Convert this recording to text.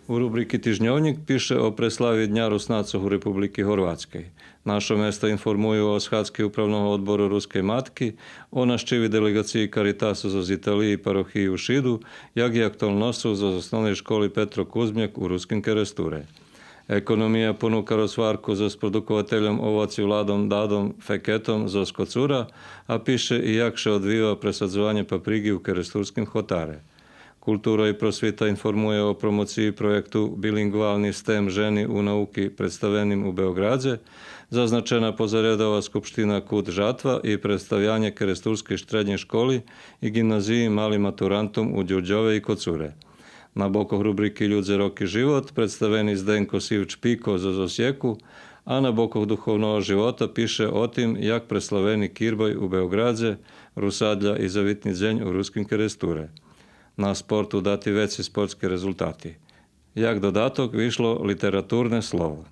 U rubriki Tižnjovnik piše o preslavi Dňa Rusnacov u Republiki Horvátskej. Naše mesto informujú o schádke upravného odboru Ruskej matky, o naštívi delegácii Caritasu zo Italii i parochii u Šidu, jak i aktuálnosu zo osnovnej školy Petro Kuzmjak u Ruskim Keresture. Ekonomija ponúka rozvárku so sprodukovateľom ovoci Vladom Dadom Feketom zo Skocura a píše i jak se odvíva presadzovanie paprigy u Keresturským Chotare. Kultúra i prosvita informuje o promociji projektu Bilingválny STEM ženy u nauky predstaveným u Beogradze, zaznačena pozariadova skupština KUD Žatva i predstavljanje Keresturske štrednje školy i gimnaziji mali maturantom u Đurđove i Kocure. Na bokoch rubriky Ľudze roky život predstavený Zdenko Sivč Piko zo Zosijeku, a na bokoch duchovného života piše o tým, jak preslavený Kirboj u Beogradze, Rusadlja i Zavitni dzeň u Ruskim Keresture. Na sportu dati veći sportski rezultati. Jak dodatok vyšlo literaturne slovo.